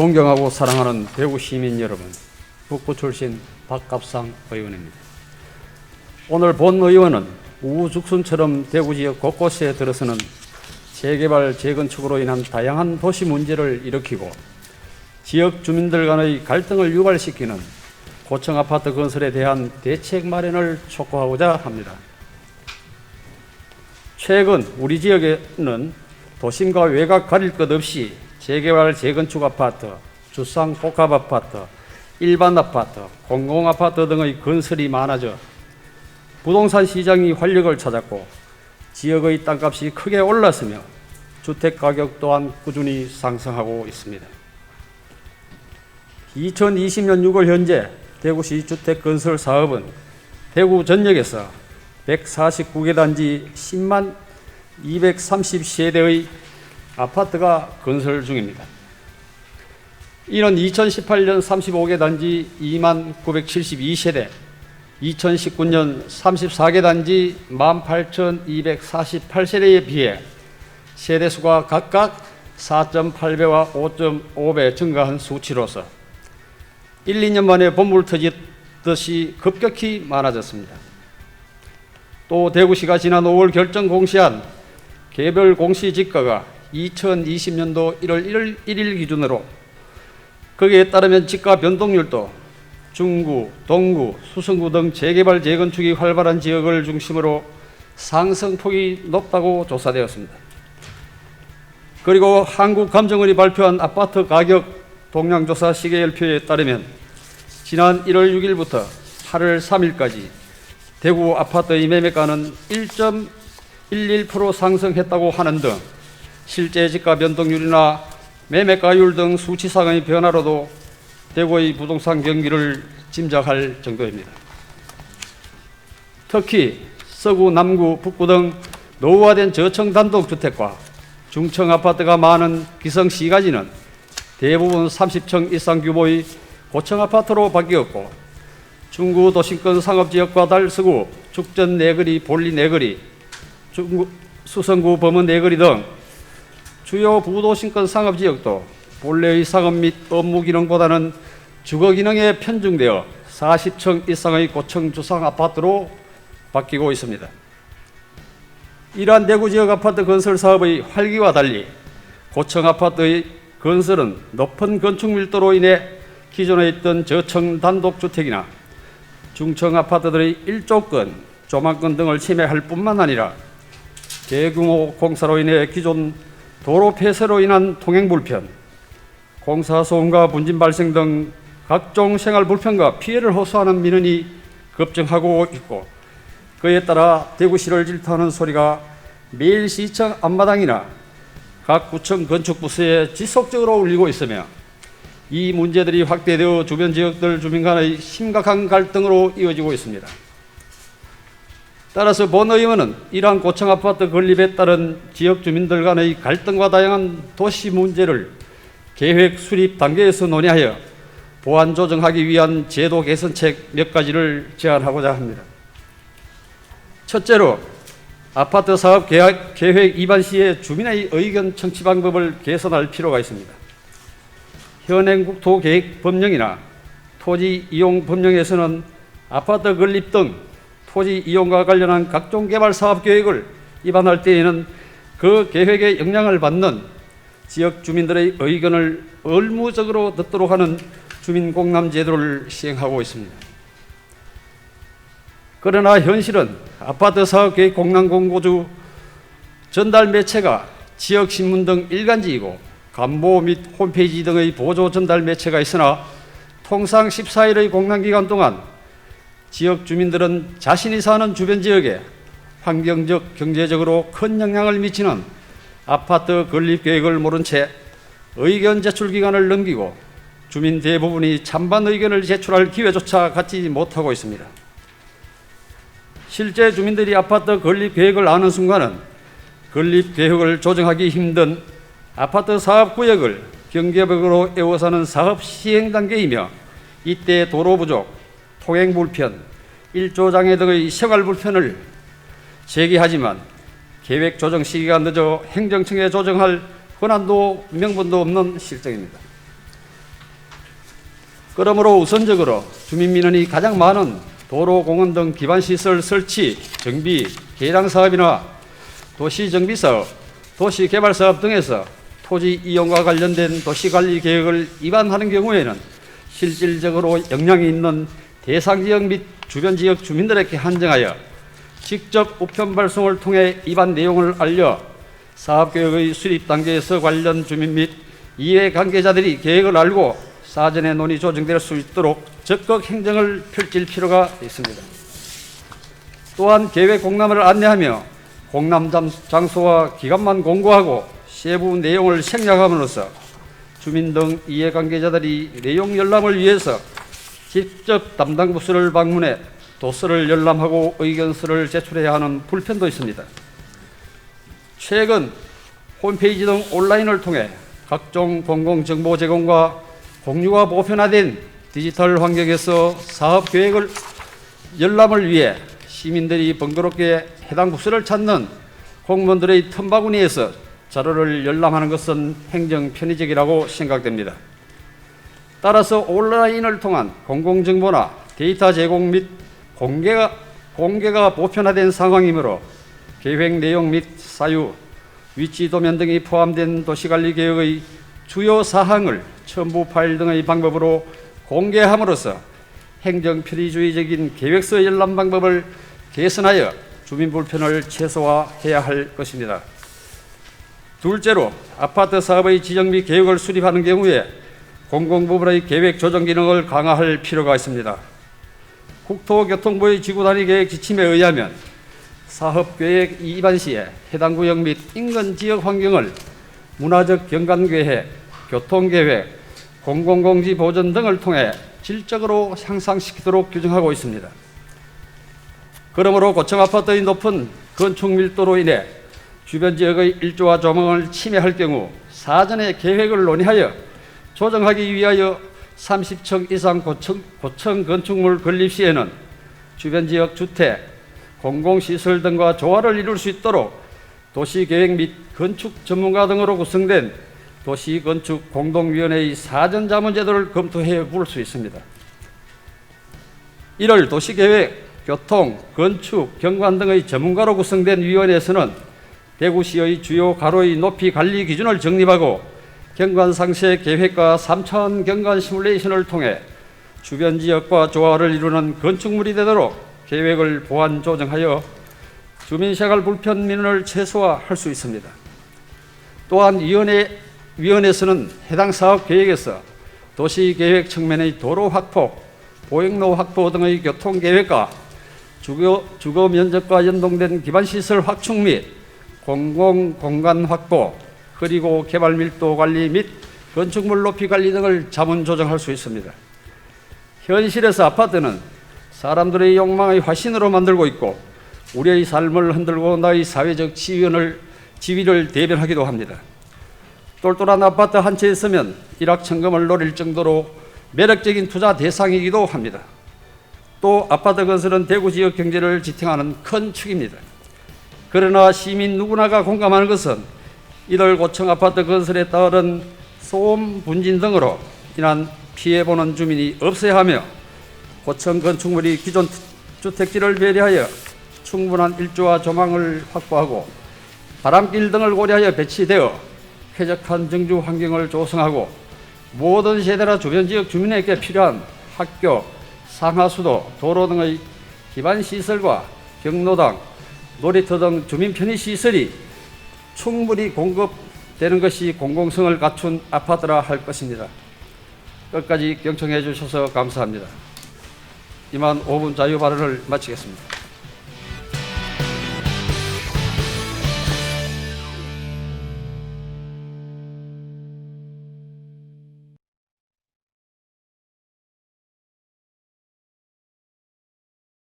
존경하고 사랑하는 대구 시민 여러분, 북구 출신 박갑상 의원입니다. 오늘 본 의원은 우후죽순처럼 대구 지역 곳곳에 들어서는 재개발, 재건축으로 인한 다양한 도시 문제를 일으키고 지역 주민들 간의 갈등을 유발시키는 고층 아파트 건설에 대한 대책 마련을 촉구하고자 합니다. 최근 우리 지역에는 도심과 외곽 가릴 것 없이 재개발, 재건축 아파트, 주상 복합 아파트, 일반 아파트, 공공 아파트 등의 건설이 많아져 부동산 시장이 활력을 찾았고 지역의 땅값이 크게 올랐으며 주택 가격 또한 꾸준히 상승하고 있습니다. 2020년 6월 현재 대구시 주택 건설 사업은 대구 전역에서 149개 단지 10만 230세대의 아파트가 건설 중입니다. 이는 2018년 35개 단지 2만 972세대, 2019년 34개 단지 18,248세대에 비해 세대수가 각각 4.8배와 5.5배 증가한 수치로서 1, 2년 만에 본물 터지듯이 급격히 많아졌습니다. 또 대구시가 지난 5월 결정 공시한 개별 공시지가가 2020년도 1월 1일 기준으로 거기에 따르면 지가 변동률도 중구, 동구, 수성구 등 재개발, 재건축이 활발한 지역을 중심으로 상승폭이 높다고 조사되었습니다. 그리고 한국감정원이 발표한 아파트 가격 동향조사 시계열표에 따르면 지난 1월 6일부터 8월 3일까지 대구 아파트의 매매가는 1.11% 상승했다고 하는 등 실제 지가 변동률이나 매매가율 등 수치상의 변화로도 대구의 부동산 경기를 짐작할 정도입니다. 특히 서구, 남구, 북구 등 노후화된 저층 단독주택과 중층 아파트가 많은 기성시가지는 대부분 30층 이상 규모의 고층 아파트로 바뀌었고 중구 도심권 상업지역과 달서구, 죽전 내거리, 볼리 내거리, 수성구 범원 내거리 등 주요 부도심권 상업지역도 본래의 상업 및 업무 기능보다는 주거 기능에 편중되어 40층 이상의 고층 주상 아파트로 바뀌고 있습니다. 이러한 대구 지역 아파트 건설 사업의 활기와 달리 고층 아파트의 건설은 높은 건축 밀도로 인해 기존에 있던 저층 단독주택이나 중층 아파트들의 일조권, 조망권 등을 침해할 뿐만 아니라 대규모 공사로 인해 기존 도로 폐쇄로 인한 통행 불편, 공사 소음과 분진 발생 등 각종 생활 불편과 피해를 호소하는 민원이 급증하고 있고 그에 따라 대구시를 질타하는 소리가 매일 시청 앞마당이나 각 구청 건축부서에 지속적으로 울리고 있으며 이 문제들이 확대되어 주변 지역들 주민 간의 심각한 갈등으로 이어지고 있습니다. 따라서 본 의원은 이러한 고층 아파트 건립에 따른 지역 주민들 간의 갈등과 다양한 도시 문제를 계획 수립 단계에서 논의하여 보완 조정하기 위한 제도 개선책 몇 가지를 제안하고자 합니다. 첫째로 아파트 사업 계획 입안 시에 주민의 의견 청취 방법을 개선할 필요가 있습니다. 현행 국토계획 법령이나 토지 이용 법령에서는 아파트 건립 등 토지 이용과 관련한 각종 개발 사업 계획을 입안할 때에는 그 계획에 영향을 받는 지역 주민들의 의견을 의무적으로 듣도록 하는 주민공람 제도를 시행하고 있습니다. 그러나 현실은 아파트 사업 계획 공람 공고주 전달 매체가 지역신문 등 일간지이고 간보 및 홈페이지 등의 보조 전달 매체가 있으나 통상 14일의 공람기간 동안 지역 주민들은 자신이 사는 주변 지역에 환경적, 경제적으로 큰 영향을 미치는 아파트 건립 계획을 모른 채 의견 제출 기간을 넘기고 주민 대부분이 찬반 의견을 제출할 기회조차 갖지 못하고 있습니다. 실제 주민들이 아파트 건립 계획을 아는 순간은 건립 계획을 조정하기 힘든 아파트 사업구역을 경계벽으로 에워싸는 사업 시행 단계이며 이때 도로 부족, 통행 불편, 일조장애 등의 생활 불편을 제기하지만 계획 조정 시기가 늦어 행정청에 조정할 권한도 명분도 없는 실정입니다. 그러므로 우선적으로 주민민원이 가장 많은 도로, 공원 등 기반시설 설치, 정비, 개량 사업이나 도시정비 사업, 도시개발 사업 등에서 토지 이용과 관련된 도시관리 계획을 위반하는 경우에는 실질적으로 영향이 있는 대상 지역 및 주변 지역 주민들에게 한정하여 직접 우편 발송을 통해 위반 내용을 알려 사업계획의 수립 단계에서 관련 주민 및 이해 관계자들이 계획을 알고 사전에 논의 조정될 수 있도록 적극 행정을 펼칠 필요가 있습니다. 또한 계획 공람을 안내하며 공람 장소와 기간만 공고하고 세부 내용을 생략함으로써 주민 등 이해관계자들이 내용 열람을 위해서 직접 담당 부서를 방문해 도서를 열람하고 의견서를 제출해야 하는 불편도 있습니다. 최근 홈페이지 등 온라인을 통해 각종 공공정보 제공과 공유가 보편화된 디지털 환경에서 사업계획을 열람을 위해 시민들이 번거롭게 해당 부서를 찾는 공무원들의 틈바구니에서 자료를 열람하는 것은 행정 편의적이라고 생각됩니다. 따라서 온라인을 통한 공공정보나 데이터 제공 및 공개가 보편화된 상황이므로 계획 내용 및 사유, 위치 도면 등이 포함된 도시관리계획의 주요 사항을 첨부 파일 등의 방법으로 공개함으로써 행정 편의주의적인 계획서 열람 방법을 개선하여 주민 불편을 최소화해야 할 것입니다. 둘째로 아파트 사업의 지정 및 계획을 수립하는 경우에 공공부문의 계획 조정 기능을 강화할 필요가 있습니다. 국토교통부의 지구단위 계획 지침에 의하면 사업계획 위반 시에 해당 구역 및 인근 지역 환경을 문화적 경관계획, 교통계획, 공공공지 보전 등을 통해 질적으로 향상시키도록 규정하고 있습니다. 그러므로 고층 아파트의 높은 건축 밀도로 인해 주변 지역의 일조와 조망을 침해할 경우 사전에 계획을 논의하여 조정하기 위하여 30층 이상 고층 건축물 건립 시에는 주변 지역 주택, 공공시설 등과 조화를 이룰 수 있도록 도시계획 및 건축 전문가 등으로 구성된 도시건축 공동위원회의 사전자문제도를 검토해 볼 수 있습니다. 이를 도시계획, 교통, 건축, 경관 등의 전문가로 구성된 위원회에서는 대구시의 주요 가로의 높이 관리 기준을 정립하고 경관 상세 계획과 3차원 경관 시뮬레이션을 통해 주변 지역과 조화를 이루는 건축물이 되도록 계획을 보완 조정하여 주민생활 불편 민원을 최소화할 수 있습니다. 또한 위원회에서는 해당 사업 계획에서 도시계획 측면의 도로 확보, 보행로 확보 등의 교통계획과 주거 면적과 연동된 기반시설 확충 및 공공공간 확보, 그리고 개발 밀도 관리 및 건축물 높이 관리 등을 자문 조정할 수 있습니다. 현실에서 아파트는 사람들의 욕망의 화신으로 만들고 있고 우리의 삶을 흔들고 나의 사회적 지위를 대변하기도 합니다. 똘똘한 아파트 한 채 있으면 일확천금을 노릴 정도로 매력적인 투자 대상이기도 합니다. 또 아파트 건설은 대구 지역 경제를 지탱하는 큰 축입니다. 그러나 시민 누구나가 공감하는 것은 이들 고층 아파트 건설에 따른 소음, 분진 등으로 인한 피해보는 주민이 없어야 하며 고층 건축물이 기존 주택지를 배려하여 충분한 일조와 조망을 확보하고 바람길 등을 고려하여 배치되어 쾌적한 정주 환경을 조성하고 모든 세대나 주변 지역 주민에게 필요한 학교, 상하수도, 도로 등의 기반시설과 경로당, 놀이터 등 주민 편의시설이 충분히 공급되는 것이 공공성을 갖춘 아파트라 할 것입니다. 끝까지 경청해 주셔서 감사합니다. 이만 5분 자유 발언을 마치겠습니다.